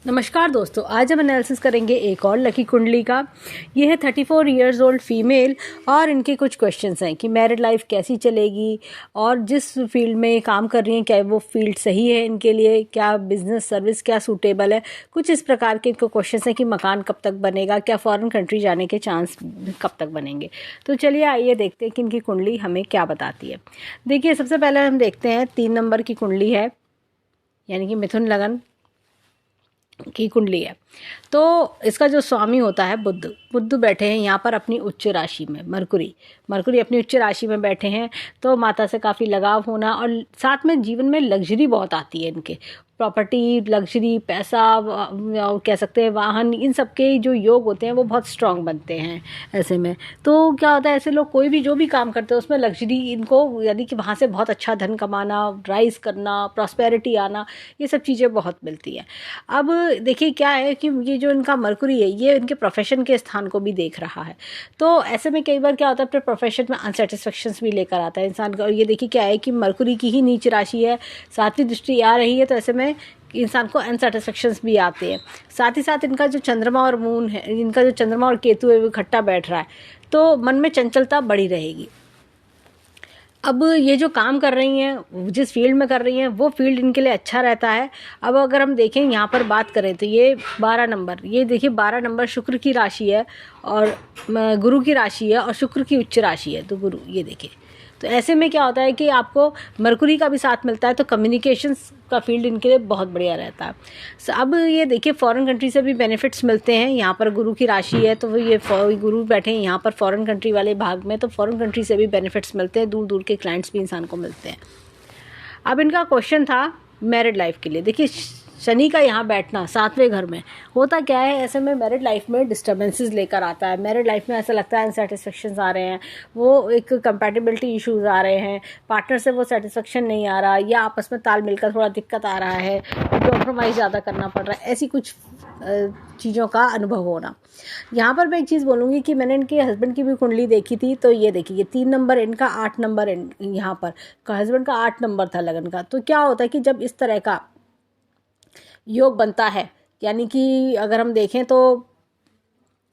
नमस्कार दोस्तों, आज हम एनालिसिस करेंगे एक और लकी कुंडली का। ये है 34 इयर्स ओल्ड फीमेल और इनके कुछ क्वेश्चंस हैं कि मैरिड लाइफ कैसी चलेगी और जिस फील्ड में काम कर रही हैं क्या वो फील्ड सही है इनके लिए, क्या बिजनेस सर्विस क्या सूटेबल है। कुछ इस प्रकार के इनको क्वेश्चंस हैं कि मकान कब तक बनेगा, क्या फॉरेन कंट्री जाने के चांस कब तक बनेंगे। तो चलिए आइए देखते हैं कि इनकी कुंडली हमें क्या बताती है। देखिए, सबसे पहले हम देखते हैं 3 नंबर की कुंडली है, यानी कि मिथुन लगन की कुंडली है। तो इसका जो स्वामी होता है बुध बैठे हैं यहाँ पर अपनी उच्च राशि में। मरकुरी अपनी उच्च राशि में बैठे हैं, तो माता से काफ़ी लगाव होना और साथ में जीवन में लग्जरी बहुत आती है इनके। प्रॉपर्टी, लग्जरी, पैसा, और कह सकते हैं वाहन, इन सब के जो योग होते हैं वो बहुत स्ट्रांग बनते हैं ऐसे में। तो क्या होता है, ऐसे लोग कोई भी जो भी काम करते हैं उसमें लग्जरी इनको, यानी कि वहाँ से बहुत अच्छा धन कमाना, राइज करना, प्रॉस्पेरिटी आना, ये सब चीज़ें बहुत मिलती हैं। अब देखिए क्या है कि ये जो इनका मरकुरी है ये इनके प्रोफेशन के स्थान को भी देख रहा है। तो ऐसे में कई बार क्या होता है, अपने प्रोफेशन में अनसेटिस्फेक्शंस भी लेकर आता है इंसान का। और ये देखिए क्या है कि मरकुरी की ही नीच राशि है, 7वीं दृष्टि आ रही है, तो ऐसे में इंसान को अनसेटिस्फेक्शंस भी आते हैं। साथ ही साथ इनका जो चंद्रमा और मून है, इनका जो चंद्रमा और केतु है वो इकट्ठा बैठ रहा है, तो मन में चंचलता बढ़ी रहेगी। अब ये जो काम कर रही हैं, जिस फील्ड में कर रही हैं, वो फील्ड इनके लिए अच्छा रहता है। अब अगर हम देखें यहाँ पर बात करें तो ये 12 नंबर, ये देखिए 12 नंबर शुक्र की राशि है और गुरु की राशि है और शुक्र की उच्च राशि है, तो गुरु, ये देखिए। तो ऐसे में क्या होता है कि आपको मरकुरी का भी साथ मिलता है, तो कम्युनिकेशंस का फील्ड इनके लिए बहुत बढ़िया रहता है। अब ये देखिए फॉरेन कंट्री से भी बेनिफिट्स मिलते हैं। यहाँ पर गुरु की राशि है, तो वो ये गुरु बैठे हैं यहाँ पर फॉरेन कंट्री वाले भाग में, तो फॉरेन कंट्री से भी बेनिफिट्स मिलते हैं, दूर दूर के क्लाइंट्स भी इंसान को मिलते हैं। अब इनका क्वेश्चन था मैरिड लाइफ के लिए। देखिए शनि का यहाँ बैठना 7वें घर में होता क्या है, ऐसे में मैरिड लाइफ में डिस्टर्बेंसेस लेकर आता है। मैरिड लाइफ में ऐसा लगता है अनसेटिस्फेक्शंस आ रहे हैं, वो एक कंपैटिबिलिटी इश्यूज आ रहे हैं, पार्टनर से वो सेटिस्फेक्शन नहीं आ रहा, या आपस में ताल मिलकर थोड़ा दिक्कत आ रहा है, कॉम्प्रोमाइज़ ज़्यादा करना पड़ रहा है, ऐसी कुछ चीज़ों का अनुभव होना। यहाँ पर मैं एक चीज़ बोलूँगी कि मैंने इनके हस्बैंड की भी कुंडली देखी थी, तो ये देखिए ये 3 नंबर इनका, 8 नंबर यहाँ पर हस्बैंड का 8 नंबर था लगन का। तो क्या होता है कि जब इस तरह का योग बनता है, यानी कि अगर हम देखें तो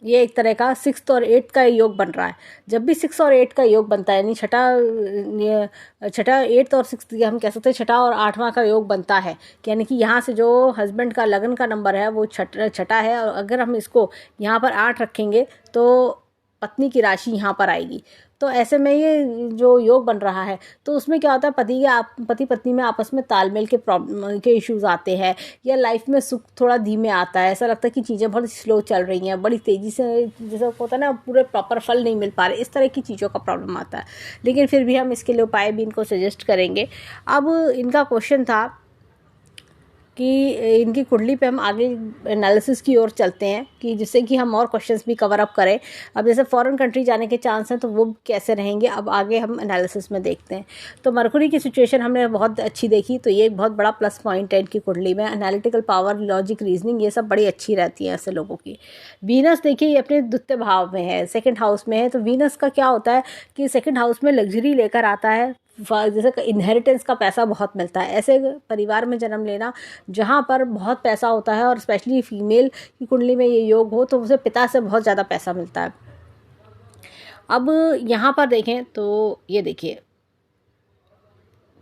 ये एक तरह का 6th और 8th का योग बन रहा है। जब भी 6 और 8 का योग बनता है, यानी छठा 8th और 6th, हम कह सकते हैं छठा और 8वां का योग बनता है, यानी कि यहाँ से जो हस्बैंड का लगन का नंबर है वो छठा है, और अगर हम इसको यहाँ पर 8 रखेंगे तो पत्नी की राशि यहाँ पर आएगी। तो ऐसे में ये जो योग बन रहा है, तो उसमें क्या होता है, पति पत्नी में आपस में तालमेल के प्रॉब्लम के इश्यूज आते हैं, या लाइफ में सुख थोड़ा धीमे आता है। ऐसा लगता है कि चीज़ें बहुत स्लो चल रही हैं, बड़ी तेज़ी से, जैसा होता है ना, पूरे प्रॉपर फल नहीं मिल पा रहे, इस तरह की चीज़ों का प्रॉब्लम आता है। लेकिन फिर भी हम इसके लिए उपाय भी इनको सजेस्ट करेंगे। अब इनका क्वेश्चन था कि इनकी कुंडली पे हम आगे एनालिसिस की ओर चलते हैं, कि जिससे कि हम और क्वेश्चंस भी कवर अप करें। अब जैसे फॉरेन कंट्री जाने के चांस हैं, तो वो कैसे रहेंगे, अब आगे हम एनालिसिस में देखते हैं। तो मरकुरी की सिचुएशन हमने बहुत अच्छी देखी, तो ये एक बहुत बड़ा प्लस पॉइंट है इनकी कुंडली में। एनालिटिकल पावर, लॉजिक, रीजनिंग, ये सब बड़ी अच्छी रहती है ऐसे लोगों की। वीनस देखिए ये अपने द्वितीय भाव में है, 2nd हाउस में है। तो वीनस का क्या होता है कि 2nd हाउस में लग्जरी लेकर आता है, जैसे इनहेरिटेंस का पैसा बहुत मिलता है। ऐसे परिवार में जन्म लेना जहाँ पर बहुत पैसा होता है, और स्पेशली फीमेल की कुंडली में ये योग हो, तो उसे पिता से बहुत ज़्यादा पैसा मिलता है। अब यहाँ पर देखें तो ये देखिए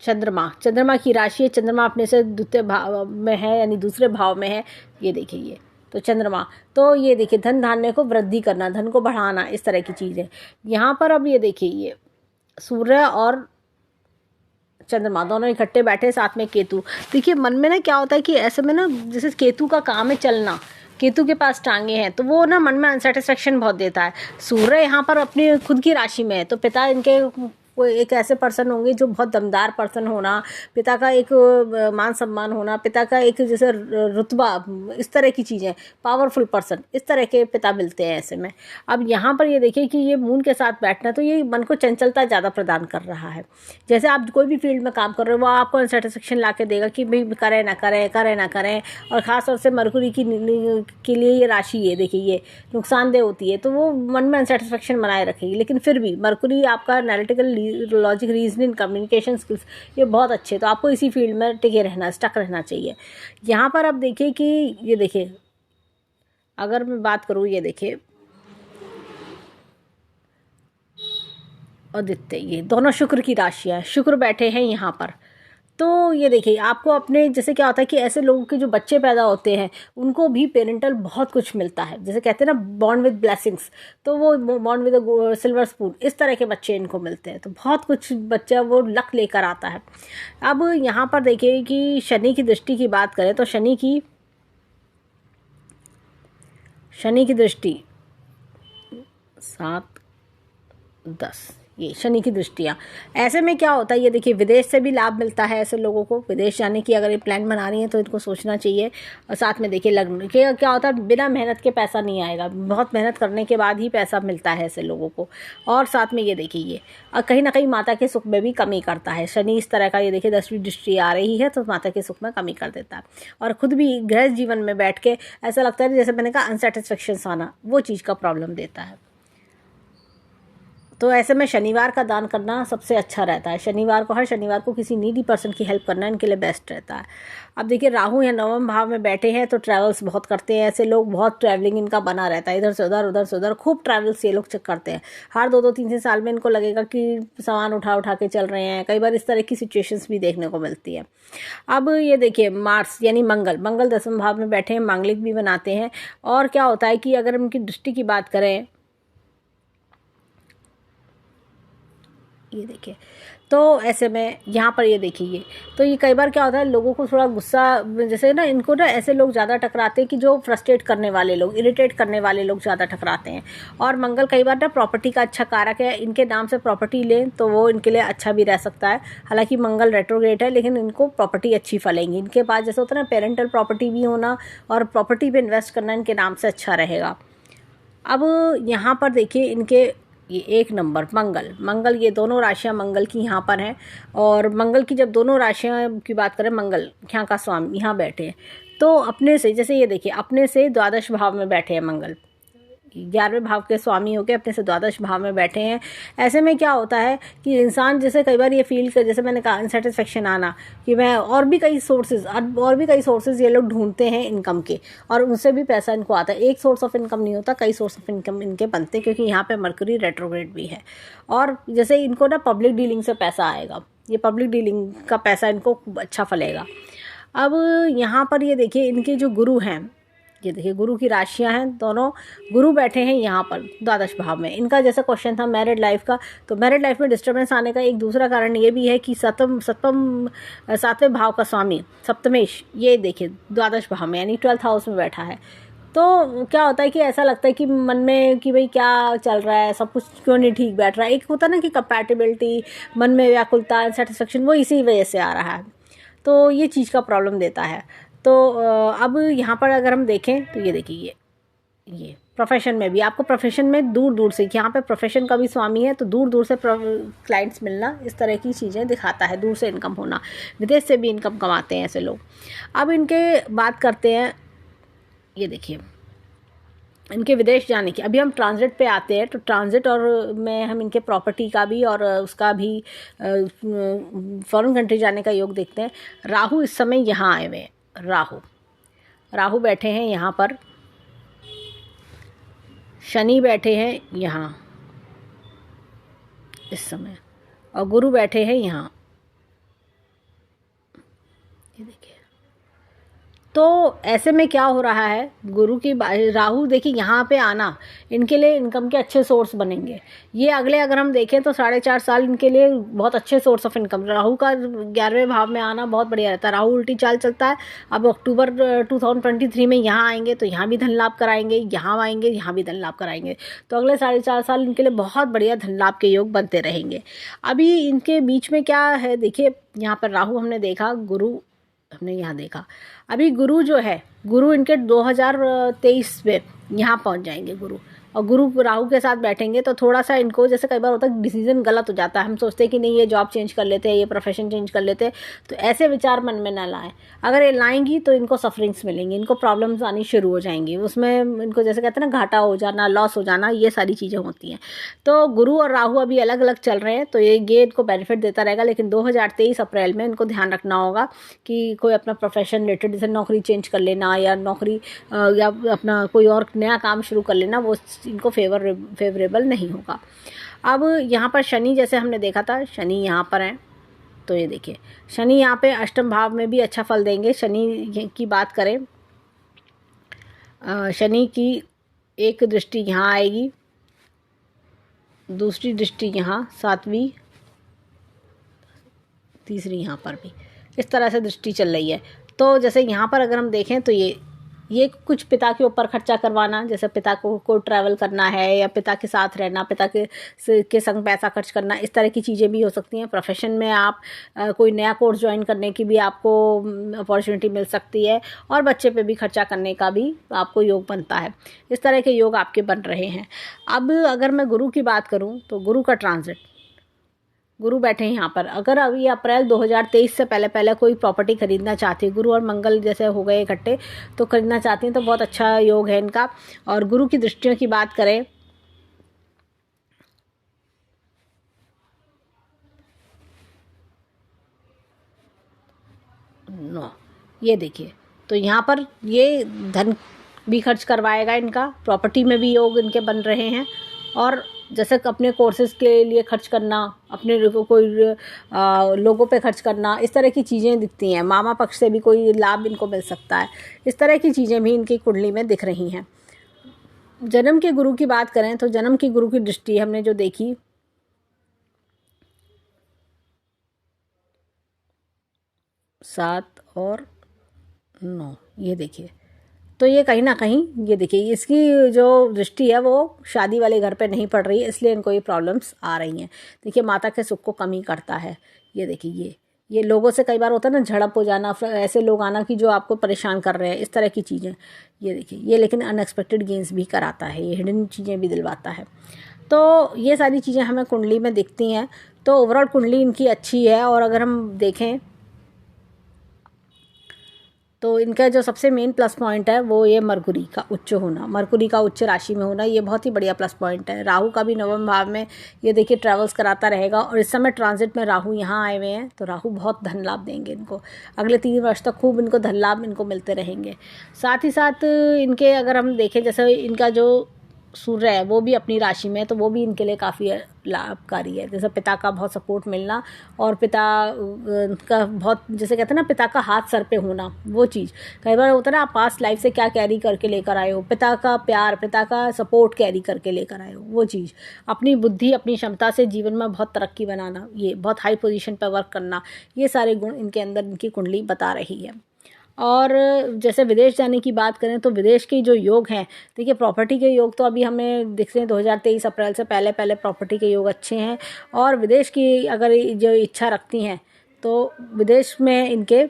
चंद्रमा की राशि है, चंद्रमा अपने से द्वितीय भाव में है, यानी दूसरे भाव में है। ये देखिए ये तो चंद्रमा, तो ये देखिए धन धान्य को वृद्धि करना, धन को बढ़ाना, इस तरह की चीज़ है यहाँ पर। अब ये देखिए ये सूर्य और चंद्रमा दोनों इकट्ठे बैठे, साथ में केतु। देखिए मन में ना क्या होता है कि ऐसे में ना, जैसे केतु का काम है चलना, केतु के पास टांगे हैं, तो वो ना मन में अनसेटिस्फेक्शन बहुत देता है। सूर्य यहाँ पर अपनी खुद की राशि में है, तो पिता इनके कोई एक ऐसे पर्सन होंगे जो बहुत दमदार पर्सन होना, पिता का एक मान सम्मान होना, पिता का एक जैसे रुतबा, इस तरह की चीज़ें, पावरफुल पर्सन, इस तरह के पिता मिलते हैं ऐसे में। अब यहाँ पर ये देखिए कि ये मून के साथ बैठना, तो ये मन को चंचलता ज़्यादा प्रदान कर रहा है। जैसे आप कोई भी फील्ड में काम कर रहे हो, वो आपको अनसेटिस्फेक्शन ला के देगा कि भाई करें ना करें। और ख़ास तौर से मरकुरी के लिए ये राशि है, देखिए ये नुकसानदेह होती है, तो वो मन में अनसेटिस्फेक्शन बनाए रखेगी। लेकिन फिर भी मरकुरी आपका analytical logic, reasoning, communication skills, ये बहुत अच्छे, तो आपको इसी फील्ड में टिके रहना, स्टक रहना चाहिए। यहाँ पर अब देखिए कि ये देखिए, अगर मैं बात करूँ, ये देखिए आदित्य, ये दोनों शुक्र की राशियाँ, शुक्र बैठे हैं यहाँ पर। तो ये देखिए, आपको अपने, जैसे क्या होता है कि ऐसे लोगों के जो बच्चे पैदा होते हैं उनको भी पेरेंटल बहुत कुछ मिलता है, जैसे कहते हैं ना बॉर्न विद ब्लेसिंग्स, तो वो born with a silver spoon, इस तरह के बच्चे इनको मिलते हैं। तो बहुत कुछ बच्चा वो लक लेकर आता है। अब यहाँ पर देखिए कि शनि की दृष्टि की बात करें तो शनि की दृष्टि 7-10, ये शनि की दृष्टियाँ। ऐसे में क्या होता है, ये देखिए विदेश से भी लाभ मिलता है ऐसे लोगों को, विदेश जाने की अगर ये प्लान बना रही हैं तो इनको सोचना चाहिए। और साथ में देखिए लग्न के क्या होता है, बिना मेहनत के पैसा नहीं आएगा, बहुत मेहनत करने के बाद ही पैसा मिलता है ऐसे लोगों को। और साथ में ये देखिए ये और कहीं ना कहीं माता के सुख में भी कमी करता है शनि, इस तरह का। ये देखिए 10वीं दृष्टि आ रही है तो माता के सुख में कमी कर देता है। और खुद भी गृहस्थ जीवन में बैठ के ऐसा लगता है जैसे मैंने कहा अनसेटिस्फेक्शन आना, वो चीज़ का प्रॉब्लम देता है। तो ऐसे में शनिवार का दान करना सबसे अच्छा रहता है। शनिवार को, हर शनिवार को किसी नीडी पर्सन की हेल्प करना इनके लिए बेस्ट रहता है। अब देखिए राहु या 9वें भाव में बैठे हैं तो ट्रैवल्स बहुत करते हैं ऐसे लोग, बहुत ट्रैवलिंग इनका बना रहता है, इधर से उधर खूब ट्रैवल्स ये लोग करते हैं। हर 2-3 साल में इनको लगेगा कि सामान उठा के चल रहे हैं, कई बार इस तरह की सिचुएशंस भी देखने को मिलती है। अब ये देखिए मार्स यानी मंगल 10वें भाव में बैठे हैं, मांगलिक भी बनाते हैं। और क्या होता है कि अगर उनकी दृष्टि की बात करें, ये देखिए, तो ऐसे में यहाँ पर ये देखिए ये, तो ये कई बार क्या होता है लोगों को थोड़ा गुस्सा, जैसे ना इनको ना ऐसे लोग ज़्यादा टकराते हैं कि जो फ्रस्ट्रेट करने वाले लोग, इरिटेट करने वाले लोग ज़्यादा टकराते हैं। और मंगल कई बार ना प्रॉपर्टी का अच्छा कारक है, इनके नाम से प्रॉपर्टी लें तो वो इनके लिए अच्छा भी रह सकता है। हालांकि मंगल रेट्रोग्रेड है लेकिन इनको प्रॉपर्टी अच्छी फलेंगी। इनके पास जैसे होता है ना पेरेंटल प्रॉपर्टी भी होना और प्रॉपर्टी पे इन्वेस्ट करना इनके नाम से अच्छा रहेगा। अब यहाँ पर देखिए इनके ये 1 नंबर मंगल, ये दोनों राशियाँ मंगल की यहाँ पर हैं। और मंगल की जब दोनों राशियाँ की बात करें, मंगल यहाँ का स्वामी यहाँ बैठे हैं तो अपने से, जैसे ये देखिए अपने से द्वादश भाव में बैठे हैं मंगल, 11वें भाव के स्वामी होकर अपने से द्वादश भाव में बैठे हैं। ऐसे में क्या होता है कि इंसान जैसे कई बार ये फील कर, जैसे मैंने कहा अनसेटिस्फेक्शन आना, कि मैं और भी कई सोर्सेज ये लोग ढूंढते हैं इनकम के, और उनसे भी पैसा इनको आता है। एक सोर्स ऑफ इनकम नहीं होता, कई सोर्स ऑफ इनकम इनके बनते हैं, क्योंकि यहाँ पे मरकरी रेट्रोग्रेड भी है। और जैसे इनको ना पब्लिक डीलिंग से पैसा आएगा, ये पब्लिक डीलिंग का पैसा इनको अच्छा फलेगा। अब यहाँ पर ये देखिए इनके जो गुरु हैं, ये देखिए गुरु की राशियां हैं, दोनों गुरु बैठे हैं यहाँ पर द्वादश भाव में। इनका जैसा क्वेश्चन था मैरिड लाइफ का, तो मैरिड लाइफ में डिस्टर्बेंस आने का एक दूसरा कारण ये भी है कि 7वें भाव का स्वामी सप्तमेश, ये देखिए द्वादश भाव में यानी 12th हाउस में बैठा है। तो क्या होता है कि ऐसा लगता है कि मन में कि भाई क्या चल रहा है, सब कुछ क्यों नहीं ठीक बैठ रहा है। एक होता है ना कि कंपैटिबिलिटी, मन में व्याकुलता, सेटिस्फेक्शन, वो इसी वजह से आ रहा है। तो ये चीज़ का प्रॉब्लम देता है। तो अब यहाँ पर अगर हम देखें तो ये देखिए ये प्रोफेशन में भी, आपको प्रोफेशन में दूर दूर से, यहाँ पे प्रोफेशन का भी स्वामी है तो दूर दूर से क्लाइंट्स मिलना, इस तरह की चीज़ें दिखाता है। दूर से इनकम होना, विदेश से भी इनकम कमाते हैं ऐसे लोग। अब इनके बात करते हैं, ये देखिए इनके विदेश जाने की। अभी हम ट्रांजिट पे आते हैं, तो ट्रांजिट और में हम इनके प्रॉपर्टी का भी और उसका भी फॉरेन कंट्री जाने का योग देखते हैं। राहु इस समय यहाँ आए हुए हैं, राहु बैठे हैं यहाँ पर, शनि बैठे हैं यहाँ इस समय, और गुरु बैठे हैं यहाँ, ये देखिए। तो ऐसे में क्या हो रहा है, गुरु की राहु देखिए यहाँ पे आना इनके लिए इनकम के अच्छे सोर्स बनेंगे। ये अगले अगर हम देखें तो 4.5 साल इनके लिए बहुत अच्छे सोर्स ऑफ इनकम। राहु का 11वें भाव में आना बहुत बढ़िया रहता है। राहु उल्टी चाल चलता है। अब अक्टूबर 2023 में यहाँ आएंगे तो यहाँ भी धन लाभ कराएंगे, यहाँ आएंगे यहाँ भी धन लाभ कराएंगे। तो अगले 4.5 साल इनके लिए बहुत बढ़िया धन लाभ के योग बनते रहेंगे। अभी इनके बीच में क्या है, देखिए यहाँ पर राहु हमने देखा, गुरु हमने यहाँ देखा। अभी गुरु जो है, गुरु इनके 2023 में यहाँ पहुँच जाएंगे गुरु, और गुरु राहु के साथ बैठेंगे तो थोड़ा सा इनको, जैसे कई बार होता है डिसीजन गलत हो जाता है, हम सोचते हैं कि नहीं ये जॉब चेंज कर लेते हैं, ये प्रोफेशन चेंज कर लेते हैं, तो ऐसे विचार मन में ना लाएं। अगर ये लाएंगी तो इनको सफरिंग्स मिलेंगी, इनको प्रॉब्लम्स आनी शुरू हो जाएंगी, उसमें इनको जैसे कहते हैं ना घाटा हो जाना, लॉस हो जाना, ये सारी चीज़ें होती हैं। तो गुरु और राहु अभी अलग अलग चल रहे हैं, तो ये इनको बेनिफिट देता रहेगा। लेकिन 2023 अप्रैल में इनको ध्यान रखना होगा कि कोई अपना प्रोफेशन रिलेटेड, जैसे नौकरी चेंज कर लेना या नौकरी या अपना कोई और नया काम शुरू कर लेना, वो इनको फेवरेबल नहीं होगा। अब यहाँ पर शनि, जैसे हमने देखा था शनि यहाँ पर है, तो ये देखिए शनि यहाँ पे अष्टम भाव में भी अच्छा फल देंगे। शनि की बात करें, शनि की एक दृष्टि यहाँ आएगी, दूसरी दृष्टि यहाँ, सातवीं, तीसरी यहाँ पर भी, इस तरह से दृष्टि चल रही है। तो जैसे यहाँ पर अगर हम देखें तो ये कुछ पिता के ऊपर खर्चा करवाना, जैसे पिता को ट्रैवल करना है या पिता के साथ रहना, पिता के संग पैसा खर्च करना, इस तरह की चीज़ें भी हो सकती हैं। प्रोफेशन में आप कोई नया कोर्स ज्वाइन करने की भी आपको अपॉर्चुनिटी मिल सकती है, और बच्चे पे भी खर्चा करने का भी आपको योग बनता है। इस तरह के योग आपके बन रहे हैं। अब अगर मैं गुरु की बात करूँ तो गुरु का ट्रांजिट, गुरु बैठे हैं यहाँ पर। अगर अभी अप्रैल 2023 से पहले पहले कोई प्रॉपर्टी खरीदना चाहती है, गुरु और मंगल जैसे हो गए इकट्ठे, तो खरीदना चाहती हैं तो बहुत अच्छा योग है इनका। और गुरु की दृष्टियों की बात करें, ये देखिए, तो यहाँ पर ये धन भी खर्च करवाएगा इनका, प्रॉपर्टी में भी योग इनके बन रहे हैं, और जैसे अपने कोर्सेज के लिए खर्च करना, अपने कोई लोगों पे खर्च करना, इस तरह की चीज़ें दिखती हैं। मामा पक्ष से भी कोई लाभ इनको मिल सकता है, इस तरह की चीज़ें भी इनकी कुंडली में दिख रही हैं। जन्म के गुरु की बात करें तो जन्म की गुरु की दृष्टि हमने जो देखी, 7 और 9, ये देखिए, तो ये कहीं ना कहीं, ये देखिए इसकी जो दृष्टि है वो शादी वाले घर पे नहीं पड़ रही है, इसलिए इनको ये प्रॉब्लम्स आ रही हैं। देखिए माता के सुख को कमी करता है। ये देखिए ये लोगों से कई बार होता है ना झड़प हो जाना, ऐसे लोग आना कि जो आपको परेशान कर रहे हैं, इस तरह की चीज़ें। ये देखिए ये लेकिन अनएक्सपेक्टेड गेंस भी कराता है, ये हिडन चीज़ें भी दिलवाता है। तो ये सारी चीज़ें हमें कुंडली में दिखती हैं। तो ओवरऑल कुंडली इनकी अच्छी है। और अगर हम देखें तो इनका जो सबसे मेन प्लस पॉइंट है वो ये मरकुरी का उच्च होना, मरकुरी का उच्च राशि में होना, ये बहुत ही बढ़िया प्लस पॉइंट है। राहु का भी नवम भाव में ये देखिए ट्रैवल्स कराता रहेगा, और इस समय ट्रांजिट में राहु यहाँ आए हुए हैं, तो राहु बहुत धन लाभ देंगे इनको। अगले 3 वर्ष तक खूब इनको धन लाभ इनको मिलते रहेंगे। साथ ही साथ इनके अगर हम देखें, जैसे इनका जो सूर्य है वो भी अपनी राशि में है, तो वो भी इनके लिए काफ़ी लाभकारी है। जैसे पिता का बहुत सपोर्ट मिलना, और पिता का बहुत, जैसे कहते हैं ना पिता का हाथ सर पे होना, वो चीज़ कई बार होता है ना, आप पास्ट लाइफ से क्या कैरी करके लेकर आए हो, पिता का प्यार, पिता का सपोर्ट कैरी करके लेकर आए हो, वो चीज़, अपनी बुद्धि, अपनी क्षमता से जीवन में बहुत तरक्की बनाना, ये बहुत हाई पोजीशन पर वर्क करना, ये सारे गुण इनके अंदर इनकी कुंडली बता रही है। और जैसे विदेश जाने की बात करें तो विदेश के जो योग हैं, देखिए प्रॉपर्टी के योग तो अभी हमें दिख रहे हैं, 2023 अप्रैल से पहले पहले प्रॉपर्टी के योग अच्छे हैं। और विदेश की अगर जो इच्छा रखती हैं तो विदेश में इनके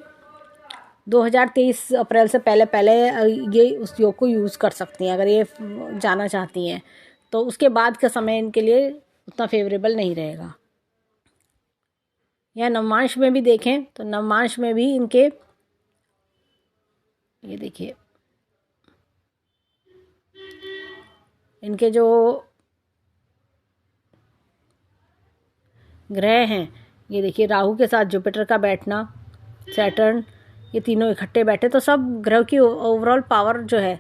2023 अप्रैल से पहले पहले ये उस योग को यूज़ कर सकती हैं, अगर ये जाना चाहती हैं। तो उसके बाद का समय इनके लिए उतना फेवरेबल नहीं रहेगा। या नवमांश में भी देखें तो नवमांश में भी इनके, ये देखिए इनके जो ग्रह हैं, ये देखिए राहु के साथ जुपिटर का बैठना, सैटर्न, ये तीनों इकट्ठे बैठे, तो सब ग्रह की ओवरऑल पावर जो है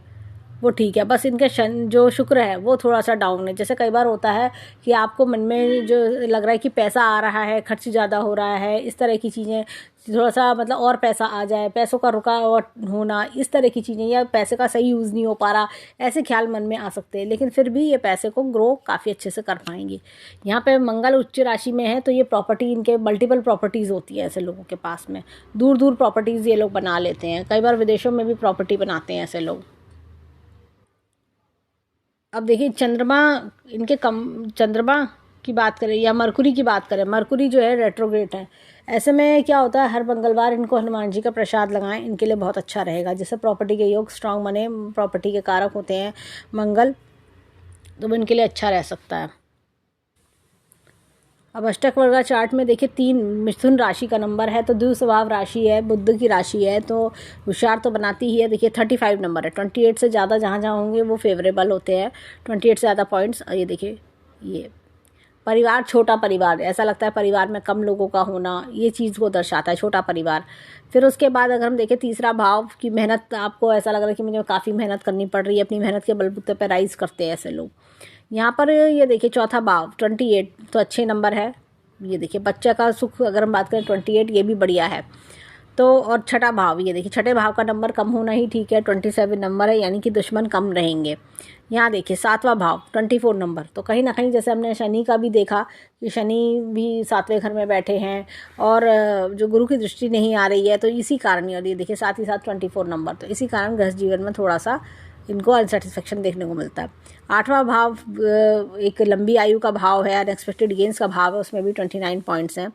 वो ठीक है। बस इनके जो शुक्र है वो थोड़ा सा डाउन है। जैसे कई बार होता है कि आपको मन में जो लग रहा है कि पैसा आ रहा है, खर्च ज़्यादा हो रहा है, इस तरह की चीज़ें, थोड़ा सा मतलब और पैसा आ जाए, पैसों का रुकावट होना, इस तरह की चीज़ें, या पैसे का सही यूज़ नहीं हो पा रहा, ऐसे ख्याल मन में आ सकते हैं। लेकिन फिर भी ये पैसे को ग्रो काफ़ी अच्छे से कर पाएंगे। यहाँ पे मंगल उच्च राशि में है, तो ये प्रॉपर्टी, इनके मल्टीपल प्रॉपर्टीज़ होती है ऐसे लोगों के पास में, दूर दूर प्रॉपर्टीज़ ये लोग बना लेते हैं। कई बार विदेशों में भी प्रॉपर्टी बनाते हैं ऐसे लोग। अब देखिए चंद्रमा, इनके चंद्रमा की बात करें या मरकुरी की बात करें, मरकुरी जो है रेट्रोग्रेड है। ऐसे में क्या होता है, हर मंगलवार इनको हनुमान जी का प्रसाद लगाएं, इनके लिए बहुत अच्छा रहेगा। जैसे प्रॉपर्टी के योग स्ट्रांग बने, प्रॉपर्टी के कारक होते हैं मंगल, तो वो इनके लिए अच्छा रह सकता है। अब अष्टक वर्गा चार्ट में देखिए 3 मिथुन राशि का नंबर है, तो द्विस्वभाव राशि है, बुध की राशि है, तो होशियार तो बनाती ही है। देखिए 35 नंबर है, 28 से ज़्यादा जहाँ जहाँ होंगे वो फेवरेबल होते हैं, 28 से ज़्यादा पॉइंट्स। ये देखिए, ये परिवार, छोटा परिवार, ऐसा लगता है परिवार में कम लोगों का होना, ये चीज़ को दर्शाता है, छोटा परिवार। फिर उसके बाद अगर हम देखें तीसरा भाव की मेहनत, आपको ऐसा लग रहा है कि मुझे काफ़ी मेहनत करनी पड़ रही है, अपनी मेहनत के बलबूते पर राइज करते हैं ऐसे लोग। यहाँ पर ये देखिए चौथा भाव 28, तो अच्छे नंबर है। ये देखिए बच्चा का सुख अगर हम बात करें 28, ये भी बढ़िया है। तो और छठा भाव, ये देखिए छठे भाव का नंबर कम होना ही ठीक है, 27 नंबर है, यानी कि दुश्मन कम रहेंगे। यहाँ देखिए सातवां भाव 24 नंबर, तो कहीं ना कहीं जैसे हमने शनि का भी देखा कि शनि भी 7वें घर में बैठे हैं और जो गुरु की दृष्टि नहीं आ रही है, तो इसी कारण, और ये देखिए साथ ही साथ 24 नंबर, तो इसी कारण गृहस्थ जीवन में थोड़ा सा इनको अनसेटिस्फेक्शन देखने को मिलता है। आठवां भाव एक लंबी आयु का भाव है, अनएक्सपेक्टेड गेंस का भाव है, उसमें भी 29 पॉइंट्स हैं।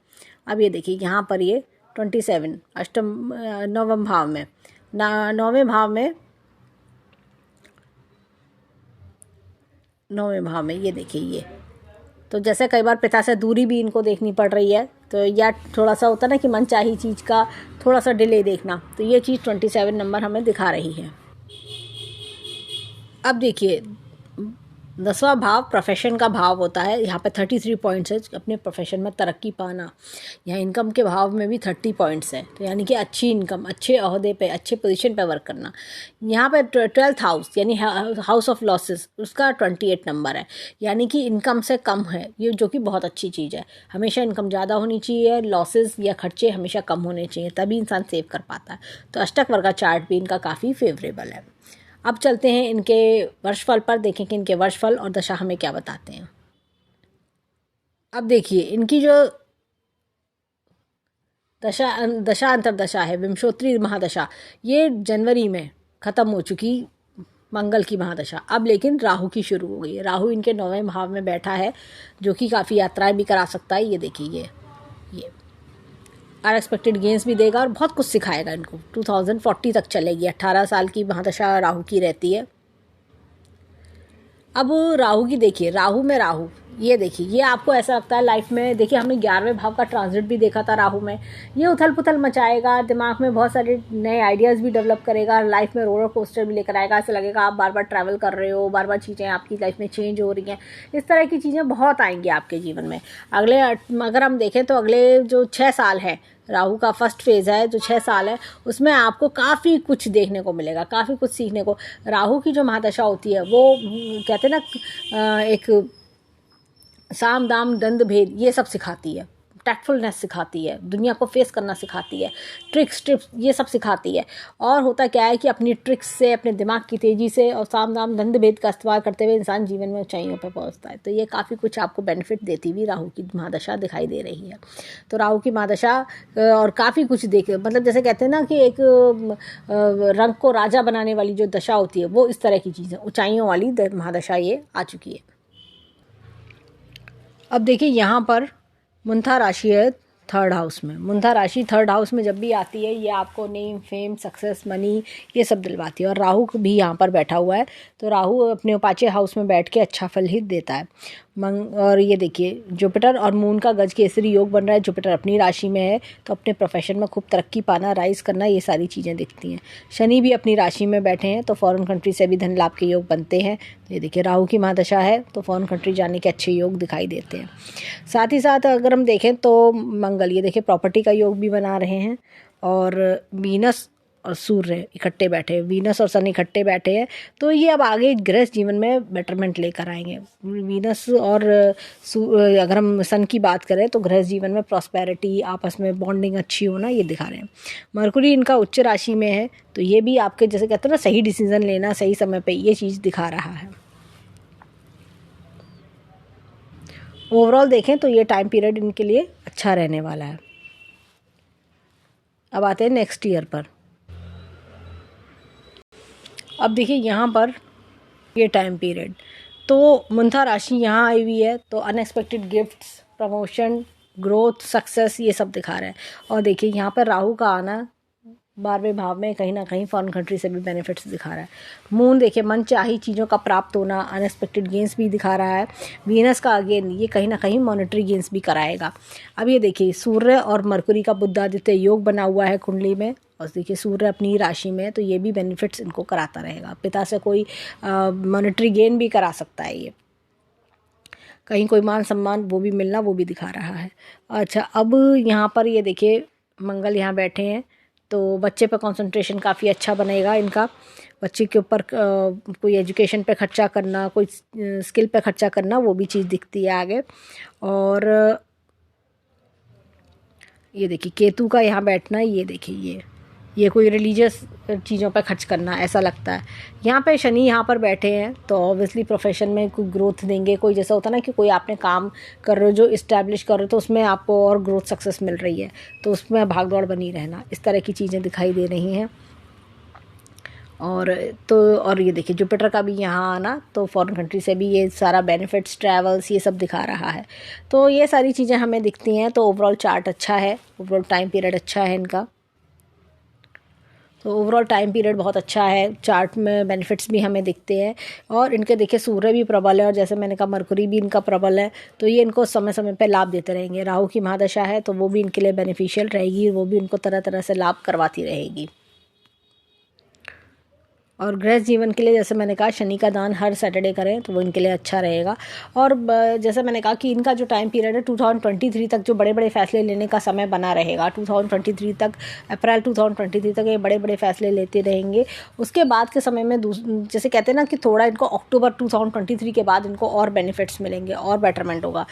अब ये देखिए यहाँ पर ये 27 अष्टम नवम भाव में, नौवें भाव में ये देखिए ये, तो जैसे कई बार पिता से दूरी भी इनको देखनी पड़ रही है, तो या थोड़ा सा होता है ना कि मनचाही चीज़ का थोड़ा सा डिले देखना, तो ये चीज़ 27 नंबर हमें दिखा रही है। अब देखिए 10वां भाव प्रोफेशन का भाव होता है, यहाँ पे 33 पॉइंट्स है, अपने प्रोफेशन में तरक्की पाना। यहाँ इनकम के भाव में भी 30 पॉइंट्स है, तो यानी कि अच्छी इनकम, अच्छे ओहदे पे, अच्छे पोजीशन पे वर्क करना। यहाँ पे 12th हाउस यानी हाउस ऑफ लॉसेस, उसका 28 नंबर है, यानी कि इनकम से कम है ये, जो कि बहुत अच्छी चीज़ है। हमेशा इनकम ज़्यादा होनी चाहिए, लॉसेस या खर्चे हमेशा कम होने चाहिए, तभी इंसान सेव कर पाता है। तो अष्टक वर्गा चार्ट भी इनका काफ़ी फेवरेबल है। अब चलते हैं इनके वर्षफल पर, देखें कि इनके वर्षफल और दशा हमें क्या बताते हैं। अब देखिए इनकी जो दशा अंतरदशा है, विंशोत्तरी महादशा, ये जनवरी में ख़त्म हो चुकी, मंगल की महादशा। अब लेकिन राहु की शुरू हो गई है। राहु इनके 9वें भाव में बैठा है, जो कि काफ़ी यात्राएं भी करा सकता है। ये देखिए ये अनएक्सपेक्टेड गेंस भी देगा और बहुत कुछ सिखाएगा इनको। 2040 तक चलेगी, 18 साल की महादशा राहु की रहती है। अब राहु की देखिए, राहु में राहु, ये देखिए, ये आपको ऐसा लगता है लाइफ में, देखिए हमने 11वें भाव का ट्रांजिट भी देखा था राहु में, ये उथल पुथल मचाएगा, दिमाग में बहुत सारे नए आइडियाज़ भी डेवलप करेगा, लाइफ में रोलर कोस्टर भी लेकर आएगा। ऐसा लगेगा आप बार बार ट्रैवल कर रहे हो, बार बार चीज़ें आपकी लाइफ में चेंज हो रही हैं, इस तरह की चीज़ें बहुत आएंगी आपके जीवन में। अगले अगर हम देखें तो अगले जो 6 साल है, राहु का फर्स्ट फेज़ है जो 6 साल है, उसमें आपको काफ़ी कुछ देखने को मिलेगा, काफ़ी कुछ सीखने को। राहु की जो महादशा होती है वो कहते हैं ना, एक साम दाम दंड भेद, ये सब सिखाती है, टैक्टफुलनेस सिखाती है, दुनिया को फेस करना सिखाती है, ट्रिक्स टिप्स ये सब सिखाती है। और होता क्या है कि अपनी ट्रिक्स से, अपने दिमाग की तेज़ी से और साम दाम दंड भेद का इस्तेमाल करते हुए इंसान जीवन में ऊंचाइयों पर पहुंचता है। तो ये काफ़ी कुछ आपको बेनिफिट देती हुई राहु की महादशा दिखाई दे रही है। तो राहु की महादशा और काफ़ी कुछ मतलब जैसे कहते हैं ना कि एक रंग को राजा बनाने वाली जो दशा होती है, वो इस तरह की चीज़ है, ऊंचाइयों वाली महादशा ये आ चुकी है। अब देखिए यहाँ पर मूंधा राशि है 3rd हाउस में। मूंधा राशि 3rd हाउस में जब भी आती है, ये आपको नेम, फेम, सक्सेस, मनी ये सब दिलवाती है। और राहु भी यहाँ पर बैठा हुआ है, तो राहु अपने उपाचे हाउस में बैठ के अच्छा फल ही देता है। और ये देखिए जुपिटर और मून का गज केसरी योग बन रहा है। जुपिटर अपनी राशि में है, तो अपने प्रोफेशन में खूब तरक्की पाना, राइज करना, ये सारी चीज़ें दिखती हैं। शनि भी अपनी राशि में बैठे हैं, तो फॉरेन कंट्री से भी धन लाभ के योग बनते हैं। तो ये देखिए राहु की महादशा है, तो फॉरेन कंट्री जाने के अच्छे योग दिखाई देते हैं। साथ ही साथ अगर हम देखें तो मंगल, ये देखिए प्रॉपर्टी का योग भी बना रहे हैं। और वीनस और सूर्य इकट्ठे बैठे, वीनस और सन इकट्ठे बैठे हैं, तो ये अब आगे गृहस्थ जीवन में बेटरमेंट लेकर आएंगे। वीनस और अगर हम सन की बात करें तो गृहस्थ जीवन में प्रॉस्पेरिटी, आपस में बॉन्डिंग अच्छी होना, ये दिखा रहे हैं। मरकुरी इनका उच्च राशि में है, तो ये भी आपके जैसे कहते हैं ना सही डिसीजन लेना सही समय पे, ये चीज़ दिखा रहा है। ओवरऑल देखें तो ये टाइम पीरियड इनके लिए अच्छा रहने वाला है। अब आते हैं नेक्स्ट ईयर पर। अब देखिए यहाँ पर ये टाइम पीरियड, तो मूंधा राशि यहाँ आई हुई है, तो unexpected gifts, promotion, growth, success, ये सब दिखा रहे हैं। और देखिए यहाँ पर राहु का आना 12वें भाव में कहीं ना कहीं फॉरेन कंट्री से भी बेनिफिट्स दिखा रहा है। मून देखिए मनचाही चीज़ों का प्राप्त होना, अनएक्सपेक्टेड गेंस भी दिखा रहा है। वीनस का अगेन ये कहीं ना कहीं मॉनेटरी गेंस भी कराएगा। अब ये देखिए सूर्य और मरकुरी का बुधादित्य योग बना हुआ है कुंडली में, और देखिए सूर्य अपनी राशि में है, तो ये भी बेनिफिट्स इनको कराता रहेगा। पिता से कोई मॉनेटरी गेन भी करा सकता है, ये कहीं कोई मान सम्मान वो भी मिलना, वो भी दिखा रहा है। अच्छा, अब यहाँ पर ये देखिए मंगल यहाँ बैठे हैं, तो बच्चे पे कंसंट्रेशन काफ़ी अच्छा बनेगा इनका। बच्चे के ऊपर कोई एजुकेशन पे खर्चा करना, कोई स्किल पे खर्चा करना, वो भी चीज़ दिखती है आगे। और ये देखिए केतु का यहाँ बैठना, ये देखिए ये कोई रिलीजियस चीज़ों पे खर्च करना ऐसा लगता है। यहाँ पे शनि यहाँ पर बैठे हैं, तो ऑब्वियसली प्रोफेशन में कोई ग्रोथ देंगे। कोई जैसा होता है ना कि कोई आपने काम कर रहे हो जो इस्टेब्लिश कर रहे हो, तो उसमें आपको और ग्रोथ सक्सेस मिल रही है, तो उसमें भाग दौड़ बनी रहना, इस तरह की चीज़ें दिखाई दे रही हैं। और ये देखिए जुपिटर का भी यहाँ आना, तो फॉरेन कंट्री से भी ये सारा बेनिफिट्स, ट्रैवल्स, ये सब दिखा रहा है। तो ये सारी चीज़ें हमें दिखती हैं। तो ओवरऑल चार्ट अच्छा है, ओवरऑल टाइम पीरियड अच्छा है इनका। तो ओवरऑल टाइम पीरियड बहुत अच्छा है, चार्ट में बेनिफिट्स भी हमें दिखते हैं। और इनके देखिए सूर्य भी प्रबल है, और जैसे मैंने कहा मरकुरी भी इनका प्रबल है, तो ये इनको समय समय पे लाभ देते रहेंगे। राहु की महादशा है, तो वो भी इनके लिए बेनिफिशियल रहेगी, वो भी इनको तरह तरह से लाभ करवाती रहेगी। और गृहस्थ जीवन के लिए जैसे मैंने कहा शनि का दान हर सैटरडे करें, तो वो इनके लिए अच्छा रहेगा। और जैसे मैंने कहा कि इनका जो टाइम पीरियड है 2023 तक जो बड़े बड़े फैसले लेने का समय बना रहेगा, 2023 तक, अप्रैल 2023 तक ये बड़े बड़े फैसले लेते रहेंगे। उसके बाद के समय में जैसे कहते हैं ना कि थोड़ा इनको अक्टूबर 2023 के बाद इनको और बेनिफिट्स मिलेंगे और बेटरमेंट होगा।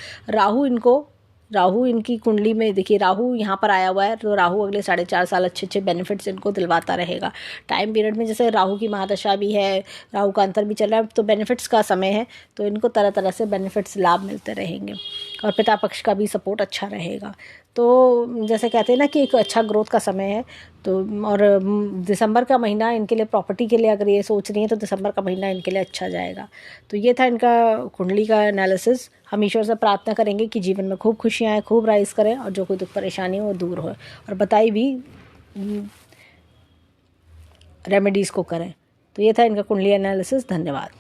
राहु इनकी कुंडली में देखिए, राहु यहाँ पर आया हुआ है, तो राहु अगले 4.5 साल अच्छे अच्छे बेनिफिट्स इनको दिलवाता रहेगा। टाइम पीरियड में जैसे राहु की महादशा भी है, राहु का अंतर भी चल रहा है, तो बेनिफिट्स का समय है, तो इनको तरह तरह से बेनिफिट्स लाभ मिलते रहेंगे। और पिता पक्ष का भी सपोर्ट अच्छा रहेगा। तो जैसे कहते हैं ना कि एक अच्छा ग्रोथ का समय है। तो और दिसंबर का महीना इनके लिए, प्रॉपर्टी के लिए अगर ये सोच रही हैं, तो दिसंबर का महीना इनके लिए अच्छा जाएगा। तो ये था इनका कुंडली का एनालिसिस। हम ईश्वर से प्रार्थना करेंगे कि जीवन में खूब खुशियाँ आए, खूब राइज करें, और जो कोई दुख परेशानी हो वो दूर हो, और बताई भी रेमेडीज़ को करें। तो ये था इनका कुंडली एनालिसिस। धन्यवाद।